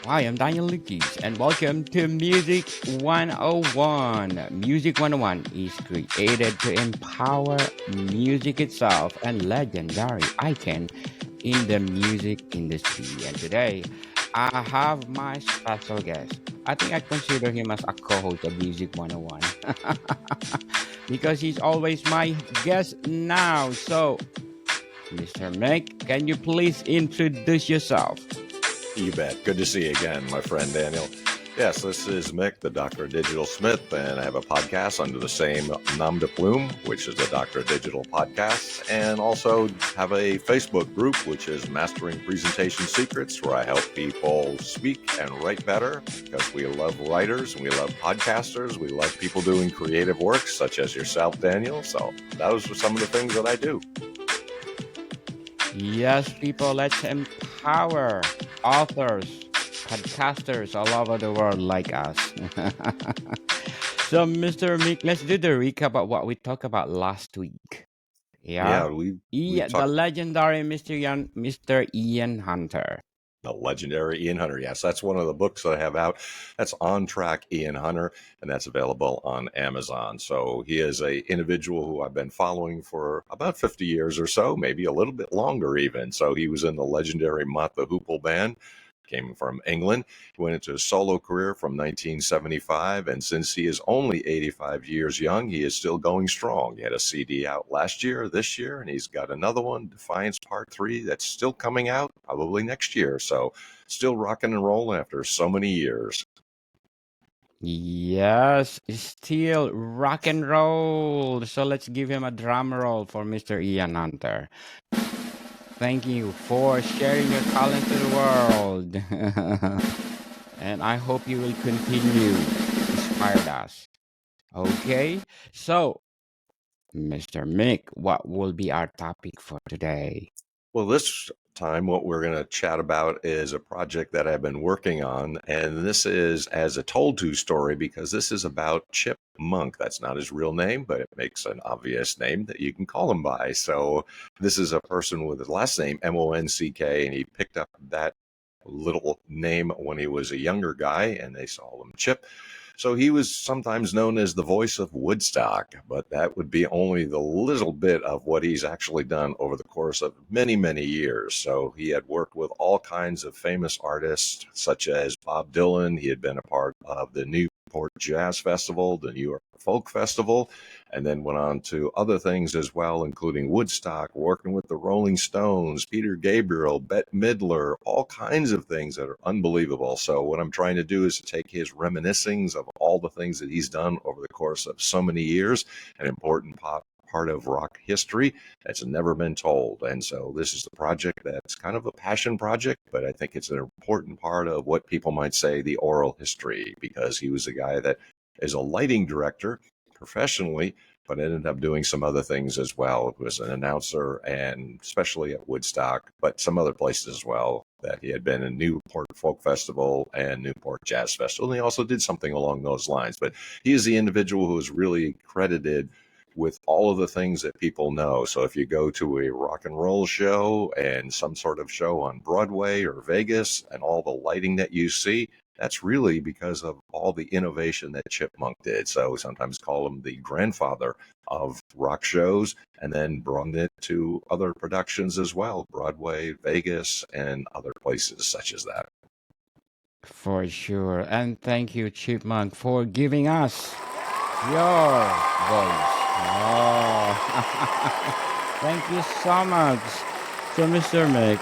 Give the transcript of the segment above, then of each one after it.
Hi, I'm Daniel Lucas, and welcome to Music 101. Music 101 is created to empower music itself and legendary icon in the music industry. And today, I have my special guest. I think I consider him as a co-host of Music 101 because he's always my guest now. So, Mr. Mick, can you please introduce yourself? You bet. Good to see you again, my friend Daniel. Yes, this is Mick, the Doctor of Digital Smith, and I have a podcast under the same nom de plume, which is the Doctor of Digital Podcast, and also have a Facebook group, which is Mastering Presentation Secrets, where I help people speak and write better because we love writers and we love podcasters. We love people doing creative work, such as yourself, Daniel. So those are some of the things that I do. Yes, people, let's empower authors, podcasters all over the world like us. So, Mr. Mick, let's do the recap of what we talked about last week. Yeah, Yeah, we The talked legendary Mr. Ian Hunter. the legendary Ian Hunter. Yes, that's one of the books that I have out. That's On Track Ian Hunter, and that's available on Amazon. So he is a individual who I've been following for about 50 years or so, maybe a little bit longer even. So he was in the legendary Mott the Hoople band, came from England. He went into a solo career from 1975, and since he is only 85 years young, he is still going strong. He had a CD out last year, this year, and he's got another one, Defiance Part 3, that's still coming out probably next year. So still rocking and rolling after so many years. Yes, still rock and roll. So let's give him a drum roll for Mr. Ian Hunter. Thank you for sharing your talent to the world. And I hope you will continue to inspire us. Okay, so Mr. Mick, what will be our topic for today? Well, this time, what we're going to chat about is a project that I've been working on. And this is as a told to story because this is about Chip Monk. That's not his real name, but it makes an obvious name that you can call him by. So this is a person with his last name, Monck, and he picked up that little name when he was a younger guy, and they call him Chip. So he was sometimes known as the voice of Woodstock, but that would be only the little bit of what he's actually done over the course of many, many years. So he had worked with all kinds of famous artists, such as Bob Dylan. He had been a part of the Newport Jazz Festival, the New York Folk Festival, and then went on to other things as well, including Woodstock, working with the Rolling Stones, Peter Gabriel, Bette Midler, all kinds of things that are unbelievable. So what I'm trying to do is to take his reminiscings of all the things that he's done over the course of so many years, an important part of rock history that's never been told. And so this is the project that's kind of a passion project, but I think it's an important part of what people might say the oral history, because he was a guy that is a lighting director professionally, but ended up doing some other things as well. He was an announcer, and especially at Woodstock, but some other places as well, that he had been in Newport Folk Festival and Newport Jazz Festival. And he also did something along those lines. But he is the individual who is really credited with all of the things that people know. So if you go to a rock and roll show and some sort of show on Broadway or Vegas and all the lighting that you see, that's really because of all the innovation that Chip Monk did. So we sometimes call him the grandfather of rock shows, and then brought it to other productions as well, Broadway, Vegas, and other places such as that. For sure. And thank you, Chipmunk, for giving us your voice. Oh, thank you so much. So, Mr. Mick,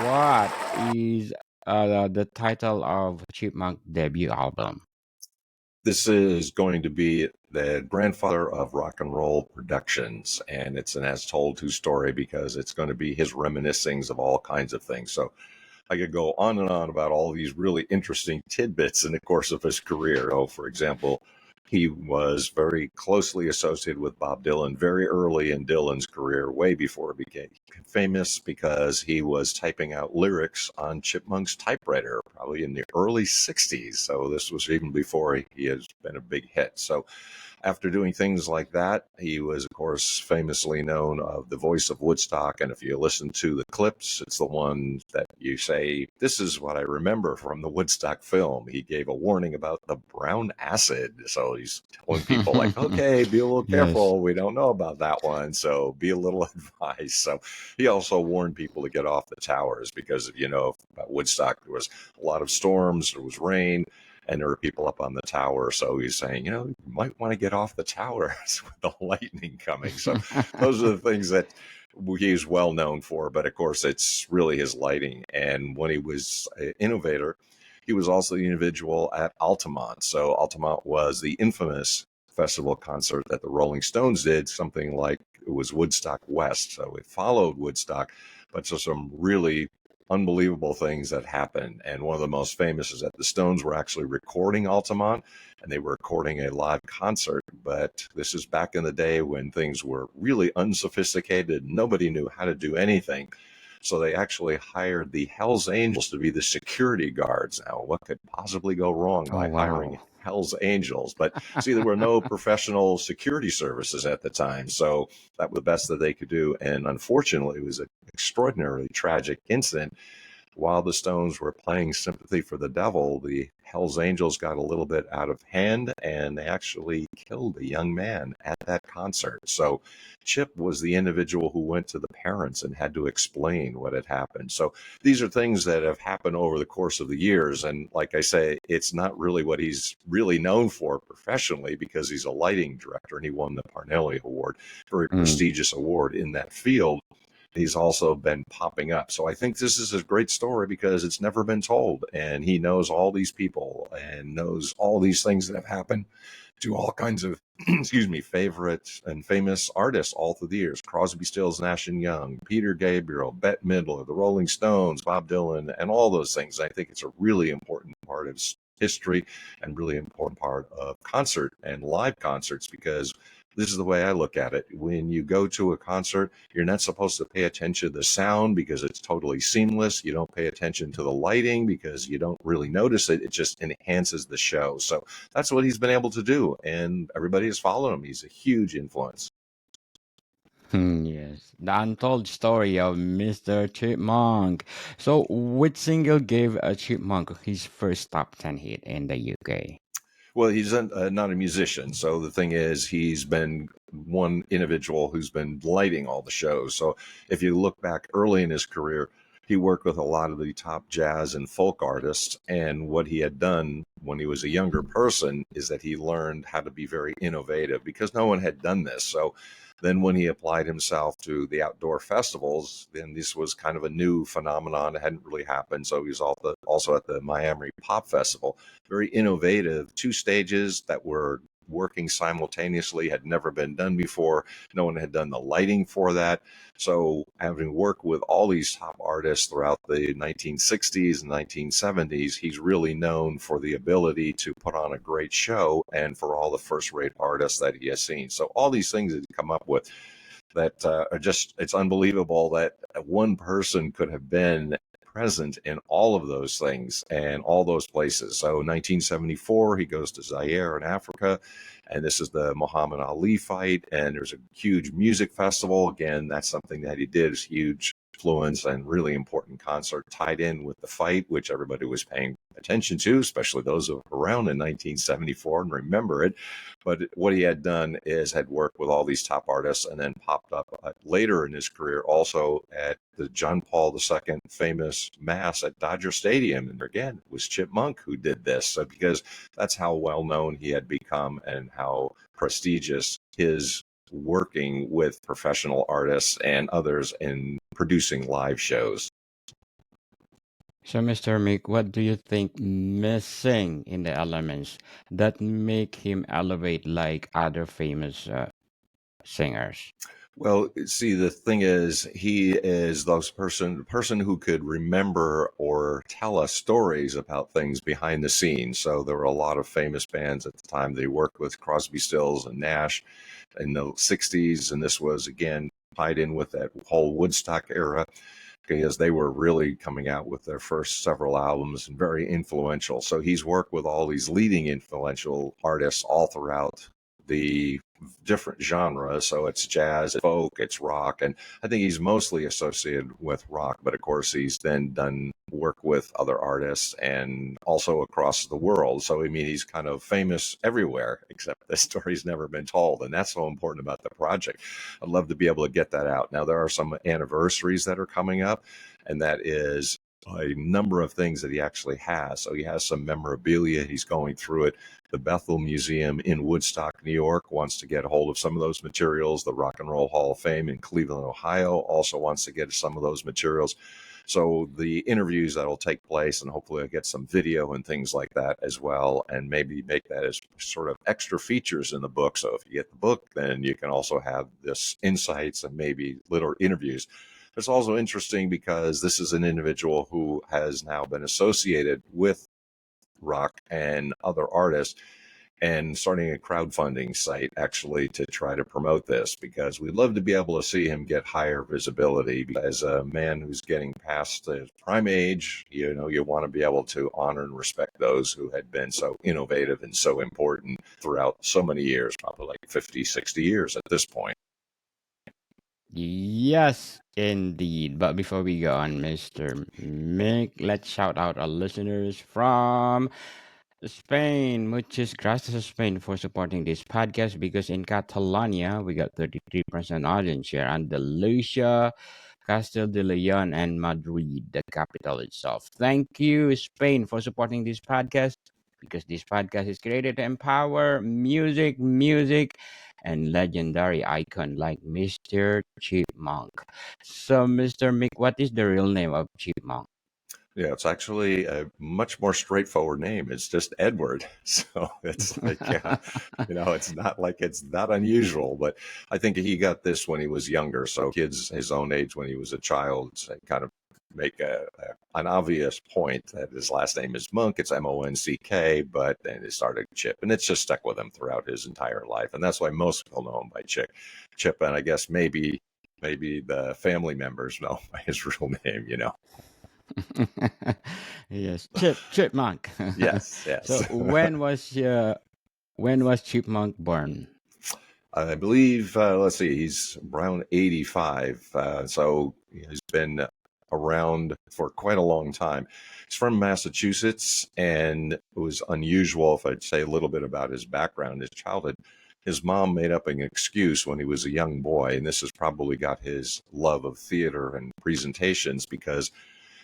what is the title of Chipmunk debut album? This is going to be the grandfather of rock and roll productions, and it's an as told to story because it's going to be his reminiscings of all kinds of things. So I could go on and on about all these really interesting tidbits in the course of his career. Oh, for example, he was very closely associated with Bob Dylan very early in Dylan's career, way before he became famous, because he was typing out lyrics on Chipmunk's typewriter, probably in the early 60s. So this was even before he has been a big hit. So after doing things like that, he was, of course, famously known of the voice of Woodstock. And if you listen to the clips, it's the one that you say, this is what I remember from the Woodstock film. He gave a warning about the brown acid. So he's telling people like, okay, be a little Yes. careful. We don't know about that one. So be a little advised. So he also warned people to get off the towers because, about Woodstock, there was a lot of storms, there was rain, and there were people up on the tower. So he's saying, you might want to get off the towers with the lightning coming. So those are the things that he's well known for. But of course, it's really his lighting. And when he was an innovator, he was also the individual at Altamont. So Altamont was the infamous festival concert that the Rolling Stones did, something like it was Woodstock West. So it followed Woodstock, but so some really unbelievable things that happened. And one of the most famous is that the Stones were actually recording Altamont, and they were recording a live concert. But this is back in the day when things were really unsophisticated. Nobody knew how to do anything. So they actually hired the Hells Angels to be the security guards. Now, what could possibly go wrong Oh, by hiring wow. Hells Angels? But see, there were no professional security services at the time. So that was the best that they could do. And unfortunately, it was an extraordinarily tragic incident. While the Stones were playing Sympathy for the Devil, the Hells Angels got a little bit out of hand and they actually killed a young man at that concert. So Chip was the individual who went to the parents and had to explain what had happened. So these are things that have happened over the course of the years. And like I say, it's not really what he's really known for professionally because he's a lighting director and he won the Parnelli Award, very Mm. prestigious award in that field. He's also been popping up. So I think this is a great story because it's never been told. And he knows all these people and knows all these things that have happened to all kinds of, excuse me, favorite and famous artists all through the years. Crosby, Stills, Nash and Young, Peter Gabriel, Bette Midler, the Rolling Stones, Bob Dylan, and all those things. I think it's a really important part of history and really important part of concert and live concerts because this is the way I look at it. When you go to a concert, you're not supposed to pay attention to the sound because it's totally seamless. You don't pay attention to the lighting because you don't really notice it. It just enhances the show. So that's what he's been able to do. And everybody has followed him. He's a huge influence. Yes, the untold story of Mr. Chipmunk. So, which single gave a Chipmunk his first top 10 hit in the UK? Well, he's not a musician. So the thing is, he's been one individual who's been lighting all the shows. So if you look back early in his career, he worked with a lot of the top jazz and folk artists. And what he had done when he was a younger person is that he learned how to be very innovative because no one had done this. So then when he applied himself to the outdoor festivals, then this was kind of a new phenomenon. It hadn't really happened. So he was also at the Miami Pop Festival, very innovative, two stages that were working simultaneously, had never been done before. No one had done the lighting for that. So having worked with all these top artists throughout the 1960s and 1970s, he's really known for the ability to put on a great show and for all the first-rate artists that he has seen. So all these things that he come up with that are just, it's unbelievable that one person could have been present in all of those things and all those places. So 1974, he goes to Zaire in Africa, and this is the Muhammad Ali fight, and there's a huge music festival. Again, that's something that he did, is huge influence and really important concert tied in with the fight, which everybody was paying attention to, especially those who were around in 1974 and remember it. But what he had done is had worked with all these top artists and then popped up later in his career also at the John Paul II famous Mass at Dodger Stadium. And again, it was Chip Munk who did this. So because that's how well known he had become and how prestigious his working with professional artists and others in producing live shows. So, Mr. Mick, what do you think missing in the elements that make him elevate like other famous singers? Well, see, the thing is, he is the person who could remember or tell us stories about things behind the scenes. So there were a lot of famous bands at the time. They worked with Crosby, Stills, and Nash in the '60s, and this was again tied in with that whole Woodstock era because they were really coming out with their first several albums and very influential. So he's worked with all these leading influential artists all throughout the different genres. So it's jazz, it's folk, it's rock, and I think he's mostly associated with rock. But of course, he's then done work with other artists and also across the world. So I mean, he's kind of famous everywhere, except the story's never been told, and that's so important about the project. I'd love to be able to get that out. Now there are some anniversaries that are coming up, and that is a number of things that he actually has. So he has some memorabilia. He's going through it. The Bethel Museum in Woodstock, New York wants to get a hold of some of those materials. The Rock and Roll Hall of Fame in Cleveland, Ohio also wants to get some of those materials. So the interviews that'll take place, and hopefully I'll get some video and things like that as well, and maybe make that as sort of extra features in the book. So if you get the book, then you can also have this insights and maybe little interviews. It's also interesting because this is an individual who has now been associated with rock and other artists, and starting a crowdfunding site actually to try to promote this, because we'd love to be able to see him get higher visibility. As a man who's getting past the prime age, you know, you want to be able to honor and respect those who had been so innovative and so important throughout so many years, probably like 50, 60 years at this point. Yes, indeed. But before we go on, Mr. Mick, let's shout out our listeners from Spain. Muchas gracias, Spain, for supporting this podcast, because in Catalonia, we got 33% audience share. Andalusia, Castel de Leon, and Madrid, the capital itself. Thank you, Spain, for supporting this podcast, because this podcast is created to empower music, and legendary icon like Mr. Chipmunk. So, Mr. Mick, what is the real name of Chipmunk? Yeah, it's actually a much more straightforward name. It's just Edward. So it's like, it's not like it's that unusual, but I think he got this when he was younger. So kids his own age when he was a child kind of make an obvious point that his last name is Monk. It's Monck, but then it started Chip, and it's just stuck with him throughout his entire life. And that's why most people know him by Chip. And I guess maybe the family members know by his real name. Yes, Chipmunk. Yes, So yes. when was Chipmunk born? I believe, let's see, he's around 85. So he's been around for quite a long time. He's from Massachusetts, and it was unusual, if I'd say a little bit about his background, his childhood. His mom made up an excuse when he was a young boy, and this has probably got his love of theater and presentations, because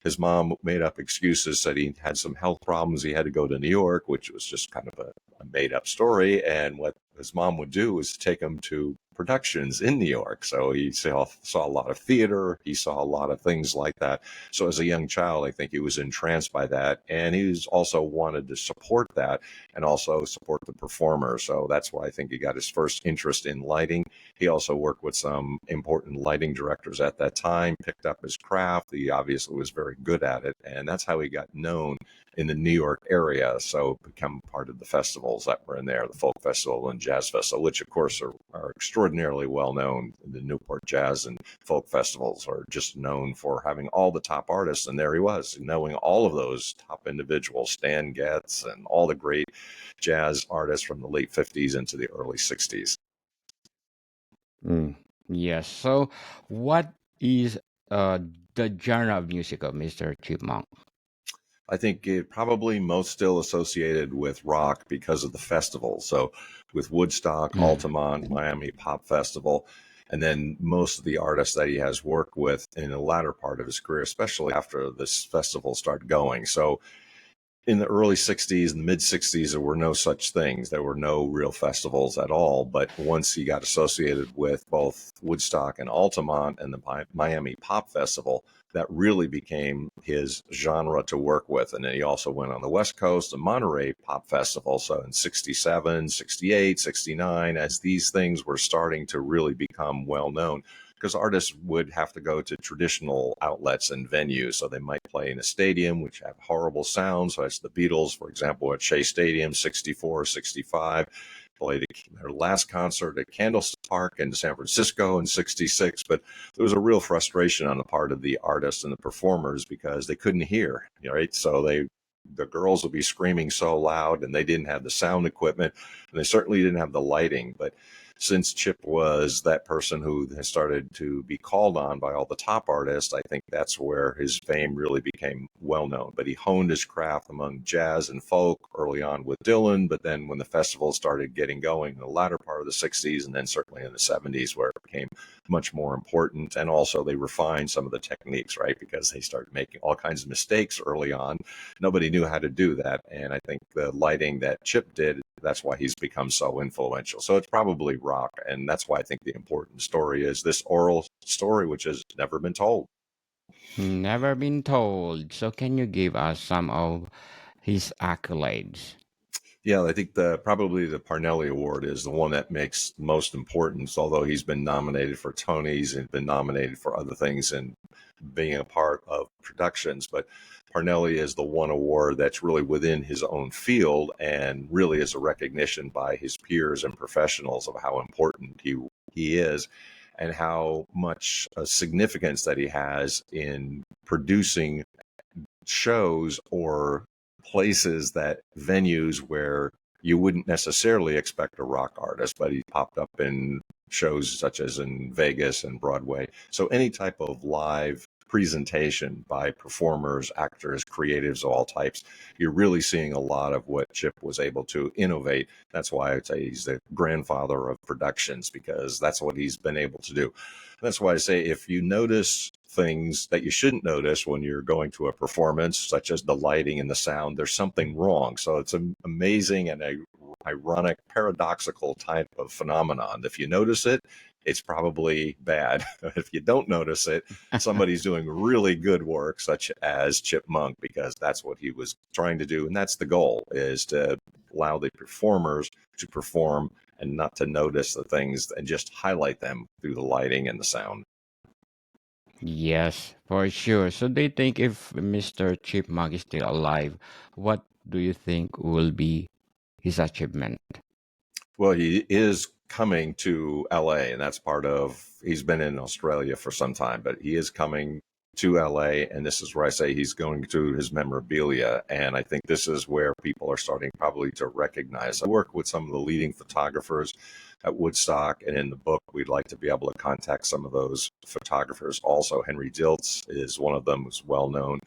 his mom made up excuses, said he had some health problems. He had to go to New York, which was just kind of a made up story. And what his mom would do was take him to productions in New York. So he saw a lot of theater. He saw a lot of things like that. So as a young child, I think he was entranced by that. And he was also wanted to support that and also support the performer. So that's why I think he got his first interest in lighting. He also worked with some important lighting directors at that time, picked up his craft. He obviously was very good at it. And that's how he got known in the New York area. So become part of the festivals that were in there, the Folk Festival and Jazz Festival, which of course are extraordinarily well known. The Newport Jazz and Folk Festivals are just known for having all the top artists. And there he was, knowing all of those top individuals, Stan Getz and all the great jazz artists from the late 50s into the early 60s. Yes. So, what is the genre of music of Mr. Chipmunk? I think it probably most still associated with rock because of the festival. So with Woodstock, Mm. Altamont, Miami Pop Festival, and then most of the artists that he has worked with in the latter part of his career, especially after this festival started going. So in the early 60s and the mid 60s, there were no such things. There were no real festivals at all. But once he got associated with both Woodstock and Altamont and the Miami Pop Festival, that really became his genre to work with. And then he also went on the West Coast, the Monterey Pop Festival. So in 67, 68, 69, as these things were starting to really become well known, because artists would have to go to traditional outlets and venues. So they might play in a stadium, which have horrible sound. So that's the Beatles, for example, at Shea Stadium, 64, 65. Played their last concert at Candlestick Park in San Francisco in 66. But there was a real frustration on the part of the artists and the performers because they couldn't hear, right? So they the girls would be screaming so loud, and they didn't have the sound equipment, and they certainly didn't have the lighting. But since Chip was that person who has started to be called on by all the top artists, I think that's where his fame really became well known. But he honed his craft among jazz and folk early on with Dylan, but then when the festival started getting going in the latter part of the 60s and then certainly in the 70s, where it became much more important. And also they refined some of the techniques, right? Because they started making all kinds of mistakes early on. Nobody knew how to do that. And I think the lighting that Chip did, that's why he's become so influential. So it's probably rock. And that's why I think the important story is this oral story, which has never been told. Never been told. So can you give us some of his accolades? Yeah, I think the probably the Parnelli Award is the one that makes most importance. Although he's been nominated for Tonys and been nominated for other things and being a part of productions, but Parnelli is the one award that's really within his own field and really is a recognition by his peers and professionals of how important he is and how much significance that he has in producing shows or places that venues where you wouldn't necessarily expect a rock artist, but he popped up in shows such as in Vegas and Broadway. So any type of live presentation by performers, actors, creatives of all types, you're really seeing a lot of what Chip was able to innovate. That's why I'd say he's the grandfather of productions, because that's what he's been able to do. That's why I say if you notice things that you shouldn't notice when you're going to a performance, such as the lighting and the sound, there's something wrong. So it's an amazing and a ironic, paradoxical type of phenomenon. If you notice it, it's probably bad. If you don't notice it, somebody's doing really good work, such as Chip Monk, because that's what he was trying to do. And that's the goal, is to allow the performers to perform and not to notice the things and just highlight them through the lighting and the sound. Yes, for sure. So do you think if Mr. Chipmunk is still alive, what do you think will be his achievement? Well, he is coming to LA, and that's part of, he's been in Australia for some time, but he is coming to LA, and this is where I say he's going to his memorabilia. And I think this is where people are starting probably to recognize. I work with some of the leading photographers at Woodstock, and in the book, we'd like to be able to contact some of those photographers. Also, Henry Diltz is one of them, who's well known,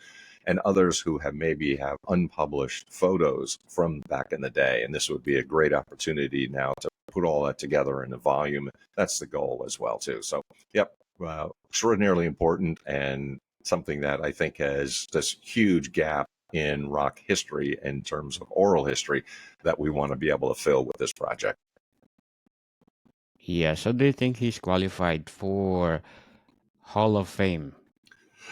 and others who have maybe have unpublished photos from back in the day. And this would be a great opportunity now to put all that together in a volume. That's the goal as well, too. So, yep, extraordinarily important and something that I think has this huge gap in rock history in terms of oral history that we want to be able to fill with this project. Yeah, so do you think he's qualified for Hall of Fame,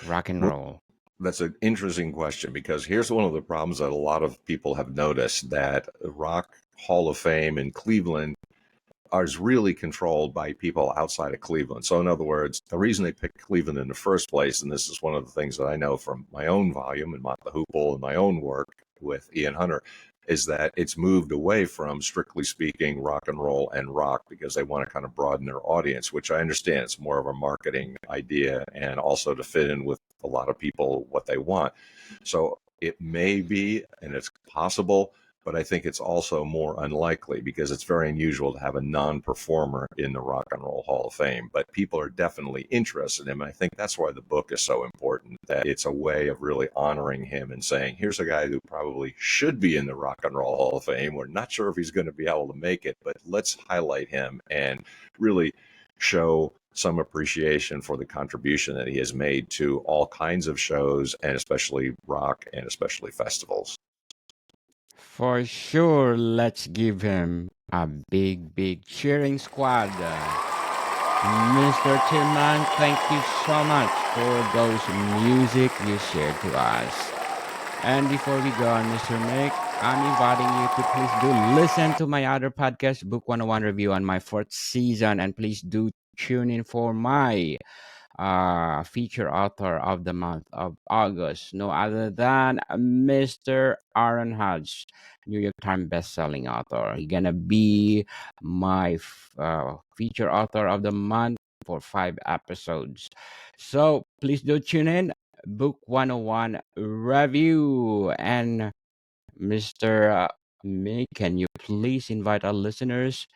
rock and roll? That's an interesting question, because here's one of the problems that a lot of people have noticed, that Rock Hall of Fame in Cleveland is really controlled by people outside of Cleveland. So, in other words, the reason they picked Cleveland in the first place, and this is one of the things that I know from my own volume and Mott the Hoople and my own work with Ian Hunter, is that it's moved away from, strictly speaking, rock and roll and rock, because they want to kind of broaden their audience, which I understand it's more of a marketing idea and also to fit in with a lot of people what they want. So it may be, and it's possible, but I think it's also more unlikely, because it's very unusual to have a non-performer in the Rock and Roll Hall of Fame. But people are definitely interested in him. I think that's why the book is so important, that it's a way of really honoring him and saying, here's a guy who probably should be in the Rock and Roll Hall of Fame. We're not sure if he's going to be able to make it, but let's highlight him and really show some appreciation for the contribution that he has made to all kinds of shows, and especially rock and especially festivals. For sure, let's give him a big, big cheering squad. Mr. Chipmunk, thank you so much for those music you shared to us. And before we go on, Mr. Mick, I'm inviting you to please do listen to my other podcast, Book 101 Review, on my fourth season. And please do tune in for my feature author of the month of August, no other than Mr. Aaron Hodge, New York Times best-selling author. He's gonna be my feature author of the month for 5 episodes. So please do tune in. Book 101 review. And Mr. May, can you please invite our listeners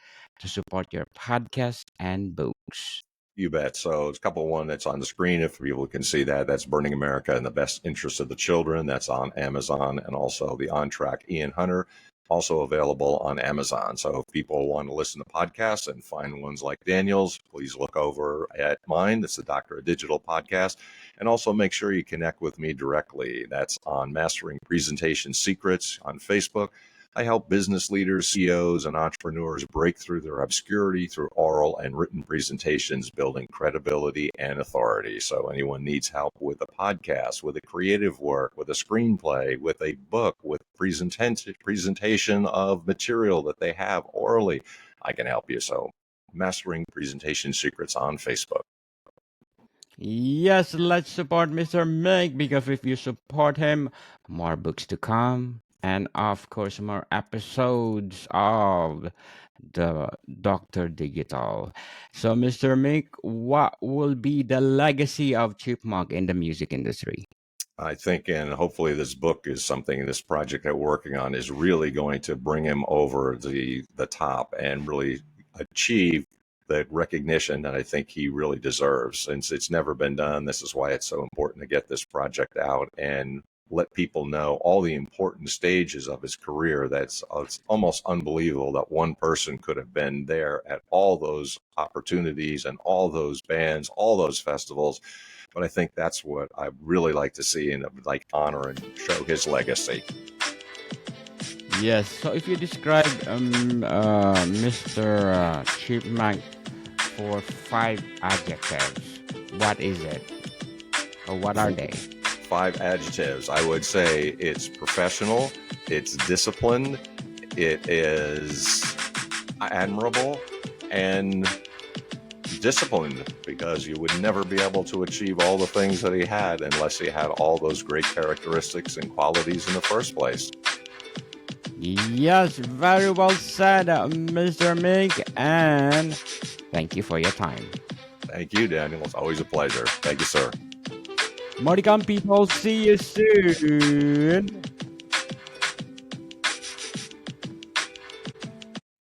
to support your podcast and books? You bet. So it's a couple one that's on the screen. If people can see that, that's Burning America in the Best Interest of the Children. That's on Amazon, and also the On Track Ian Hunter, also available on Amazon. So if people want to listen to podcasts and find ones like Daniel's, please look over at mine. That's the Doctor of Digital podcast. And also make sure you connect with me directly. That's on Mastering Presentation Secrets on Facebook. I help business leaders, CEOs, and entrepreneurs break through their obscurity through oral and written presentations, building credibility and authority. So anyone needs help with a podcast, with a creative work, with a screenplay, with a book, with presentation of material that they have orally, I can help you. So Mastering Presentation Secrets on Facebook. Yes, let's support Mr. Meg because if you support him, more books to come, and of course, more episodes of the Dr. Digital. So, Mr. Mick, what will be the legacy of Chipmunk in the music industry? I think, and hopefully this book is something, this project that we're working on is really going to bring him over the top and really achieve the recognition that I think he really deserves. Since it's never been done, this is why it's so important to get this project out and let people know all the important stages of his career. It's almost unbelievable that one person could have been there at all those opportunities and all those bands, all those festivals. But I think that's what I really like to see and like honor and show his legacy. Yes, so if you describe Mr. Chipmunk for 5 adjectives, what is it? Or what are they? 5 adjectives. I would say it's professional, it's disciplined, it is admirable, and disciplined, because you would never be able to achieve all the things that he had unless he had all those great characteristics and qualities in the first place. Yes, very well said, Mr. Mick, and thank you for your time. Thank you, Daniel. It's always a pleasure. Thank you, sir. More to come, people. See you soon.